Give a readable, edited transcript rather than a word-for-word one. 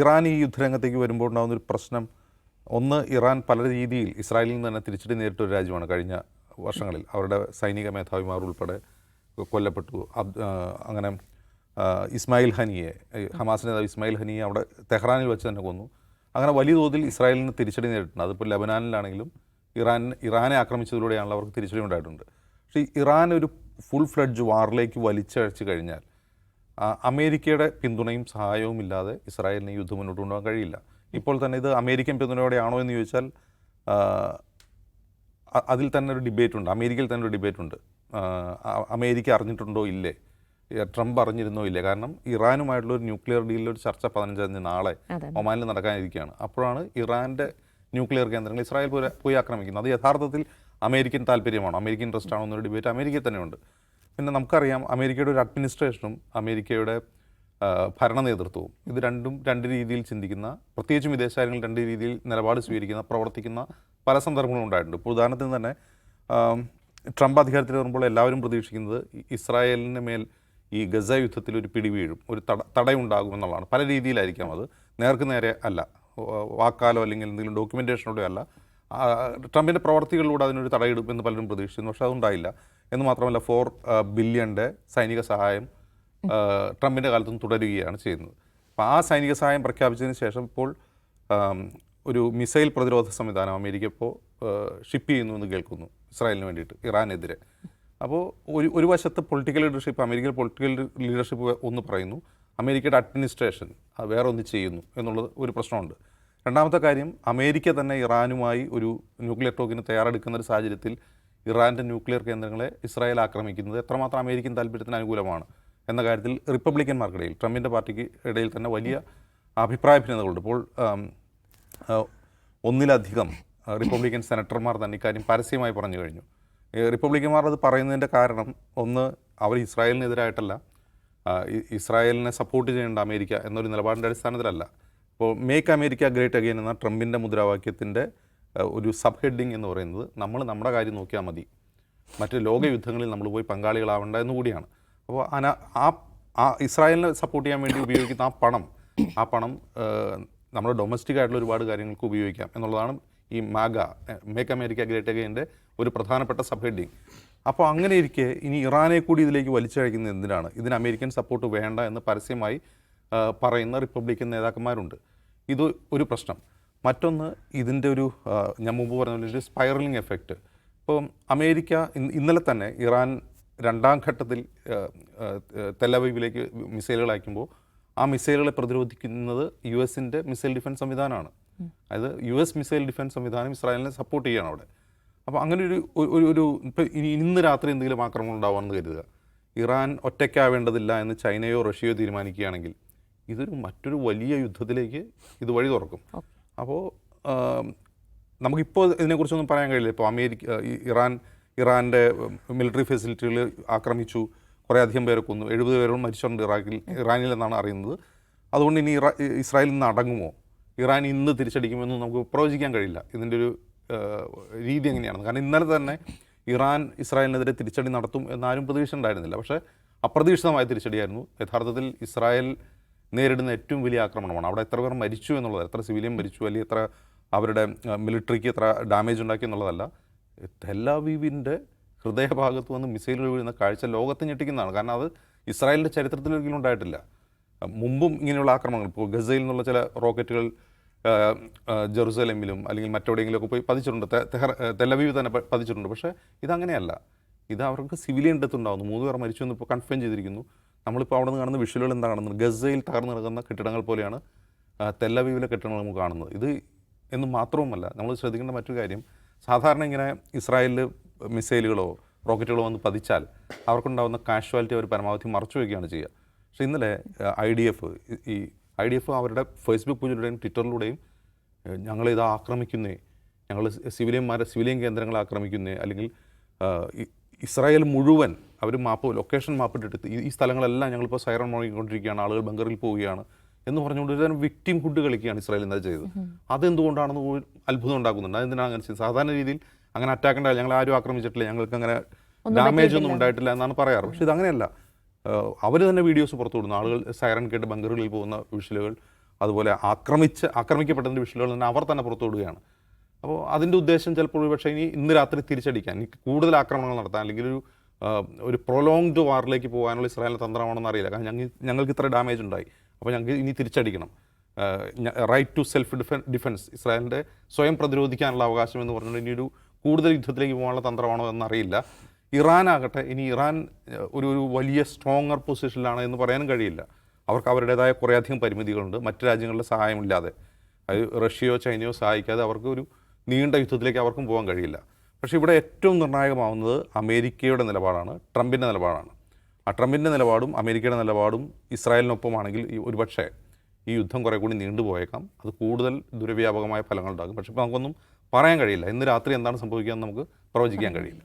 Iran ഈ യുദ്ധരംഗത്തേക്ക് വരുമ്പോൾ ഉണ്ടാകുന്നൊരു പ്രശ്നം, ഒന്ന്, ഇറാൻ പല രീതിയിൽ ഇസ്രായേലിൽ നിന്ന് തന്നെ തിരിച്ചടി നേരിട്ടൊരു രാജ്യമാണ്. കഴിഞ്ഞ വർഷങ്ങളിൽ അവരുടെ സൈനിക മേധാവിമാർ ഉൾപ്പെടെ കൊല്ലപ്പെട്ടു. അങ്ങനെ ഇസ്മായിൽ ഹനിയെ, ഹമാസ് നേതാവ് ഇസ്മായിൽ ഹനിയെ അവിടെ തെഹ്റാനിൽ വെച്ച് തന്നെ കൊന്നു. അങ്ങനെ വലിയ തോതിൽ ഇസ്രായേലിന് തിരിച്ചടി നേരിട്ടുണ്ട്. അതിപ്പോൾ ലബനാനിലാണെങ്കിലും ഇറാനെ ആക്രമിച്ചതിലൂടെയാണല്ലോ അവർക്ക് തിരിച്ചടി ഉണ്ടായിട്ടുണ്ട്. പക്ഷേ ഇറാൻ ഒരു ഫുൾ ഫ്ലഡ്ജ് വാറിലേക്ക് വലിച്ചഴച്ച് കഴിഞ്ഞാൽ അമേരിക്കയുടെ പിന്തുണയും സഹായവും ഇല്ലാതെ ഇസ്രായേലിന് യുദ്ധം മുന്നോട്ട് കൊണ്ടുപോകാൻ കഴിയില്ല. ഇപ്പോൾ തന്നെ ഇത് അമേരിക്കൻ പിന്തുണയോടെയാണോ എന്ന് ചോദിച്ചാൽ അതിൽ തന്നെ ഒരു ഡിബേറ്റ് ഉണ്ട്. അമേരിക്കയിൽ തന്നെ ഒരു ഡിബേറ്റ് ഉണ്ട്. അമേരിക്ക അറിഞ്ഞിട്ടുണ്ടോ ഇല്ലേ, ട്രംപ് അറിഞ്ഞിരുന്നോ ഇല്ലേ. കാരണം ഇറാനുമായിട്ടുള്ള ഒരു ന്യൂക്ലിയർ ഡീലിലൊരു ചർച്ച 15-ാം തീയതി നാളെ ഒമാനിൽ നടക്കാനിരിക്കുകയാണ്. അപ്പോഴാണ് ഇറാൻ്റെ ന്യൂക്ലിയർ കേന്ദ്രങ്ങൾ ഇസ്രായേൽ പോയി ആക്രമിക്കുന്നത്. അത് യഥാർത്ഥത്തിൽ അമേരിക്കൻ താല്പര്യമാണോ, അമേരിക്കൻ ഇൻട്രസ്റ്റ് ആണോ എന്നൊരു ഡിബേറ്റ് അമേരിക്കയിൽ തന്നെയുണ്ട്. പിന്നെ നമുക്കറിയാം അമേരിക്കയുടെ ഒരു അഡ്മിനിസ്ട്രേഷനും അമേരിക്കയുടെ ഭരണ നേതൃത്വവും ഇത് രണ്ടും രണ്ട് രീതിയിൽ ചിന്തിക്കുന്ന, പ്രത്യേകിച്ചും വിദേശ കാര്യങ്ങൾ രണ്ട് രീതിയിൽ നിലപാട് സ്വീകരിക്കുന്ന, പ്രവർത്തിക്കുന്ന പല സന്ദർഭങ്ങളും ഉണ്ടായിട്ടുണ്ട്. ഇപ്പോൾ ഉദാഹരണത്തിന് തന്നെ ട്രംപ് അധികാരത്തിൽ വരുമ്പോൾ എല്ലാവരും പ്രതീക്ഷിക്കുന്നത് ഇസ്രായേലിന് മേൽ ഈ ഗസ യുദ്ധത്തിൽ ഒരു പിടി വീഴും, ഒരു തടയുണ്ടാകുമെന്നുള്ളതാണ്. പല രീതിയിലായിരിക്കാം, അത് നേർക്ക് നേരെ അല്ല, വാക്കാലോ അല്ലെങ്കിൽ എന്തെങ്കിലും ഡോക്യുമെൻറ്റേഷനോടെയോ അല്ല. ട്രംപിൻ്റെ പ്രവർത്തികളിലൂടെ അതിനൊരു തടയിടും എന്ന് പലരും പ്രതീക്ഷിക്കുന്നു. പക്ഷേ അതുണ്ടായില്ല. എന്ന് മാത്രമല്ല, $4 ബില്യൻ്റെ സൈനിക സഹായം ട്രംപിൻ്റെ കാലത്തും തുടരുകയാണ് ചെയ്യുന്നത്. അപ്പോൾ ആ സൈനിക സഹായം പ്രഖ്യാപിച്ചതിന് ശേഷം ഇപ്പോൾ ഒരു മിസൈൽ പ്രതിരോധ സംവിധാനം അമേരിക്ക ഇപ്പോൾ ഷിപ്പ് ചെയ്യുന്നു എന്ന് കേൾക്കുന്നു ഇസ്രായേലിന് വേണ്ടിയിട്ട്, ഇറാനെതിരെ. അപ്പോൾ ഒരു വശത്ത് political leadership, American political leadership ഒന്ന് പറയുന്നു, അമേരിക്കയുടെ അഡ്മിനിസ്ട്രേഷൻ വേറെ ഒന്ന് ചെയ്യുന്നു എന്നുള്ളത് ഒരു പ്രശ്നമുണ്ട്. രണ്ടാമത്തെ കാര്യം, അമേരിക്ക തന്നെ ഇറാനുമായി ഒരു ന്യൂക്ലിയർ ടോക്കിന് തയ്യാറെടുക്കുന്ന ഒരു സാഹചര്യത്തിൽ ഇറാൻ്റെ ന്യൂക്ലിയർ കേന്ദ്രങ്ങളെ ഇസ്രായേൽ ആക്രമിക്കുന്നത് എത്രമാത്രം അമേരിക്കൻ താല്പര്യത്തിന് അനുകൂലമാണ് എന്ന കാര്യത്തിൽ റിപ്പബ്ലിക്കന്മാർക്കിടയിൽ, ട്രംപിൻ്റെ പാർട്ടിക്ക് ഇടയിൽ തന്നെ വലിയ അഭിപ്രായ ഭിന്നതകളുണ്ട്. ഇപ്പോൾ ഒന്നിലധികം റിപ്പബ്ലിക്കൻ സെനറ്റർമാർ തന്നെ ഇക്കാര്യം പരസ്യമായി പറഞ്ഞു കഴിഞ്ഞു. റിപ്പബ്ലിക്കന്മാർ അത് പറയുന്നതിൻ്റെ കാരണം, ഒന്ന്, അവർ ഇസ്രായേലിനെതിരായിട്ടല്ല, ഇസ്രായേലിനെ സപ്പോർട്ട് ചെയ്യേണ്ട അമേരിക്ക എന്നൊരു നിലപാടിൻ്റെ അടിസ്ഥാനത്തിലല്ല. ഇപ്പോൾ മേക്ക് അമേരിക്ക ഗ്രേറ്റ് അഗെയിൻ എന്ന ട്രംപിൻ്റെ മുദ്രാവാക്യത്തിൻ്റെ ഒരു സബ് ഹെഡിങ് എന്ന് പറയുന്നത് നമ്മൾ നമ്മുടെ കാര്യം നോക്കിയാൽ മതി, മറ്റ് ലോകയുദ്ധങ്ങളിൽ നമ്മൾ പോയി പങ്കാളികളാവേണ്ട എന്നുകൂടിയാണ്. അപ്പോൾ ആ ഇസ്രായേലിനെ സപ്പോർട്ട് ചെയ്യാൻ വേണ്ടി ഉപയോഗിക്കുന്ന ആ പണം നമ്മൾ ഡൊമസ്റ്റിക് ആയിട്ടുള്ള ഒരുപാട് കാര്യങ്ങൾക്ക് ഉപയോഗിക്കാം എന്നുള്ളതാണ് ഈ മേക്ക് അമേരിക്ക ഗ്രേറ്റ് അഗെയിൻ്റെ ഒരു പ്രധാനപ്പെട്ട സബ് ഹെഡിങ്. അപ്പോൾ അങ്ങനെ ഇരിക്കെ ഇനി ഇറാനെ കൂടി ഇതിലേക്ക് വലിച്ചഴക്കുന്നത് എന്തിനാണ്, ഇതിന് അമേരിക്കൻ സപ്പോർട്ട് വേണ്ട എന്ന് പരസ്യമായി പറയുന്ന റിപ്പബ്ലിക്കൻ നേതാക്കന്മാരുണ്ട്. ഇത് ഒരു പ്രശ്നം. മറ്റൊന്ന്, ഇതിൻ്റെ ഒരു ഞാൻ മുമ്പ് പറഞ്ഞ ഒരു സ്പൈറലിംഗ് എഫക്റ്റ്. ഇപ്പോൾ അമേരിക്ക ഇന്നലെ തന്നെ ഇറാൻ രണ്ടാം ഘട്ടത്തിൽ തെല്ലവീവിലേക്ക് മിസൈലുകൾ അയക്കുമ്പോൾ ആ മിസൈലുകളെ പ്രതിരോധിക്കുന്നത് US-ൻ്റെ മിസൈൽ ഡിഫൻസ് സംവിധാനമാണ്. അതായത് US മിസൈൽ ഡിഫൻസ് സംവിധാനം ഇസ്രായേലിനെ സപ്പോർട്ട് ചെയ്യുകയാണ് അവിടെ. അപ്പോൾ അങ്ങനെ ഒരു ഇപ്പോൾ ഇന്ന് രാത്രി എന്തെങ്കിലും ആക്രമണം ഉണ്ടാവുമെന്ന് കരുതുക, ഇറാൻ ഒറ്റയ്ക്കാവേണ്ടതില്ല എന്ന് ചൈനയോ റഷ്യയോ തീരുമാനിക്കുകയാണെങ്കിൽ മറ്റൊരു വലിയ യുദ്ധത്തിലേക്ക് ഇത് വഴി തുറക്കും. അപ്പോൾ നമുക്കിപ്പോൾ ഇതിനെക്കുറിച്ചൊന്നും പറയാൻ കഴിയില്ല. ഇപ്പോൾ ഇറാൻ്റെ മിലിറ്ററി ഫെസിലിറ്റികൾ ആക്രമിച്ചു, കുറേ അധികം പേരെ കൊന്നു, 70 പേരോളം മരിച്ചിട്ടുണ്ട് ഇറാനിൽ എന്നാണ് അറിയുന്നത്. അതുകൊണ്ട് ഇനി ഇസ്രായേൽ ഇന്ന് അടങ്ങുമോ, ഇറാൻ ഇന്ന് തിരിച്ചടിക്കുമെന്നും നമുക്ക് പ്രവചിക്കാൻ കഴിയില്ല ഇതിൻ്റെ ഒരു രീതി എങ്ങനെയാണെന്ന്. കാരണം ഇന്നലെ തന്നെ ഇറാൻ ഇസ്രായേലിനെതിരെ തിരിച്ചടി നടത്തും എന്നാരും പ്രതീക്ഷ ഉണ്ടായിരുന്നില്ല. പക്ഷേ അപ്രതീക്ഷിതമായ തിരിച്ചടിയായിരുന്നു. യഥാർത്ഥത്തിൽ ഇസ്രായേൽ നേരിടുന്ന ഏറ്റവും വലിയ ആക്രമണമാണ്. അവിടെ എത്ര പേർ മരിച്ചു എന്നുള്ളത്, എത്ര സിവിലിയൻ മരിച്ചു, അല്ലെങ്കിൽ എത്ര അവരുടെ മിലിറ്ററിക്ക് എത്ര ഡാമേജ് ഉണ്ടാക്കി എന്നുള്ളതല്ല, തെല്ലവീവിൻ്റെ ഹൃദയഭാഗത്ത് വന്ന് മിസൈലുകൾ വീഴുന്ന കാഴ്ച ലോകത്തെ ഞെട്ടിക്കുന്നതാണ്. കാരണം അത് ഇസ്രായേലിൻ്റെ ചരിത്രത്തിലൊരിക്കലും ഉണ്ടായിട്ടില്ല. മുമ്പും ഇങ്ങനെയുള്ള ആക്രമണങ്ങൾ, ഇപ്പോൾ ഗസയിൽ നിന്നുള്ള ചില റോക്കറ്റുകൾ ജെറുസലേമിലും അല്ലെങ്കിൽ മറ്റെവിടെയെങ്കിലുമൊക്കെ പോയി പതിച്ചിട്ടുണ്ട്, തെല്ലവീവ് തന്നെ പതിച്ചിട്ടുണ്ട്. പക്ഷേ ഇതങ്ങനെയല്ല. ഇത് അവർക്ക് സിവിലിയൻ ഡെത്ത് ഉണ്ടാകുന്നു. 3 പേർ മരിച്ചു എന്ന് ഇപ്പോൾ കൺഫേം ചെയ്തിരിക്കുന്നു. നമ്മളിപ്പോൾ അവിടെ നിന്ന് കാണുന്ന വിഷ്വലുകൾ എന്താ കാണുന്നത്, ഗസയിൽ തകർന്നു കിടക്കുന്ന കെട്ടിടങ്ങൾ പോലെയാണ് തെല്ലവീവിലെ കെട്ടിടങ്ങൾ നമുക്ക് കാണുന്നത്. ഇത് എന്ന് മാത്രവുമല്ല, നമ്മൾ ശ്രദ്ധിക്കേണ്ട മറ്റൊരു കാര്യം, സാധാരണ ഇങ്ങനെ ഇസ്രായേലിൽ മിസൈലുകളോ റോക്കറ്റുകളോ വന്ന് പതിച്ചാൽ അവർക്കുണ്ടാകുന്ന കാഷ്വാലിറ്റി അവർ പരമാവധി മറച്ചു വയ്ക്കുകയാണ് ചെയ്യുക. പക്ഷേ ഇന്നലെ IDF അവരുടെ ഫേസ്ബുക്ക് പേജിലൂടെയും ട്വിറ്ററിലൂടെയും ഞങ്ങളിത് ആക്രമിക്കുന്നേ, ഞങ്ങൾ സിവിലിയൻ കേന്ദ്രങ്ങളെ ആക്രമിക്കുന്നേ, അല്ലെങ്കിൽ ഇസ്രായേൽ മുഴുവൻ അവർ ലൊക്കേഷൻ മാപ്പിട്ടിട്ട് ഈ സ്ഥലങ്ങളെല്ലാം ഞങ്ങളിപ്പോൾ സൈറൺ മുഴങ്ങിക്കൊണ്ടിരിക്കുകയാണ്, ആളുകൾ ബങ്കറിൽ പോവുകയാണ് എന്ന് പറഞ്ഞുകൊണ്ട് ഒരു വിക്ടിം ഹുഡ് കളിക്കുകയാണ് ഇസ്രായേൽ എന്താ ചെയ്തത്. അതെന്തുകൊണ്ടാണെന്ന് അത്ഭുതം ഉണ്ടാക്കുന്നുണ്ട്. അതെന്തിനാണ് അങ്ങനെ ചെയ്തത്? സാധാരണ രീതിയിൽ അങ്ങനെ അറ്റാക്ക് ഉണ്ടായില്ല, ഞങ്ങൾ ആരും ആക്രമിച്ചിട്ടില്ല, ഞങ്ങൾക്ക് അങ്ങനെ ഡാമേജ് ഒന്നും ഉണ്ടായിട്ടില്ല എന്നാണ് പറയാറ്. പക്ഷേ ഇതങ്ങനെയല്ല. അവർ തന്നെ വീഡിയോസ് പുറത്തു വിടുന്നു, ആളുകൾ സൈറൺ കേട്ട് ബങ്കറുകളിൽ പോകുന്ന വിഷ്വലുകൾ, അതുപോലെ ആക്രമിക്കപ്പെട്ടതിൻ്റെ വിഷ്വലുകൾ തന്നെ അവർ തന്നെ പുറത്തുവിടുകയാണ്. അപ്പോൾ അതിൻ്റെ ഉദ്ദേശം ചിലപ്പോൾ പക്ഷേ ഇന്ന് രാത്രി തിരിച്ചടിക്കാൻ, ഇനി കൂടുതൽ ആക്രമണങ്ങൾ നടത്താൻ, അല്ലെങ്കിൽ ഒരു പ്രൊലോങ്ഡ് വാറിലേക്ക് പോകാനുള്ള ഇസ്രായേലിൻ്റെ തന്ത്രമാണെന്ന് അറിയില്ല. കാരണം ഞങ്ങൾക്ക് ഇത്ര ഡാമേജ് ഉണ്ടായി, അപ്പോൾ ഞങ്ങൾക്ക് ഇനി തിരിച്ചടിക്കണം, റൈറ്റ് ടു സെൽഫ് ഡിഫെൻസ്, ഇസ്രായേലിൻ്റെ സ്വയം പ്രതിരോധിക്കാനുള്ള അവകാശം എന്ന് പറഞ്ഞുകൊണ്ട് ഇനി കൂടുതൽ യുദ്ധത്തിലേക്ക് പോകാനുള്ള തന്ത്രമാണോ എന്നറിയില്ല. ഇറാനാകട്ടെ, ഇനി ഇറാൻ ഒരു വലിയ സ്ട്രോങ്ങർ പൊസിഷനിലാണ് എന്ന് പറയാനും കഴിയില്ല. അവർക്ക് അവരുടേതായ കുറേയധികം പരിമിതികളുണ്ട്. മറ്റ് രാജ്യങ്ങളുടെ സഹായമില്ലാതെ, അത് റഷ്യയോ ചൈനയോ സഹായിക്കാതെ അവർക്ക് ഒരു നീണ്ട യുദ്ധത്തിലേക്ക് അവർക്കും പോകാൻ കഴിയില്ല. പക്ഷേ ഇവിടെ ഏറ്റവും നിർണായകമാവുന്നത് അമേരിക്കയുടെ നിലപാടാണ്, ട്രംപിൻ്റെ നിലപാടാണ്. ആ ട്രംപിൻ്റെ നിലപാടും അമേരിക്കയുടെ നിലപാടും ഇസ്രായേലിനൊപ്പമാണെങ്കിൽ ഒരുപക്ഷേ ഈ യുദ്ധം കുറേ കൂടി നീണ്ടുപോയേക്കാം. അത് കൂടുതൽ ദുരവ്യാപകമായ ഫലങ്ങളുണ്ടാകും. പക്ഷേ ഇപ്പോൾ നമുക്കൊന്നും പറയാൻ കഴിയില്ല. ഇന്ന് രാത്രി എന്താണ് സംഭവിക്കുക എന്ന് നമുക്ക് പ്രവചിക്കാൻ കഴിയില്ല.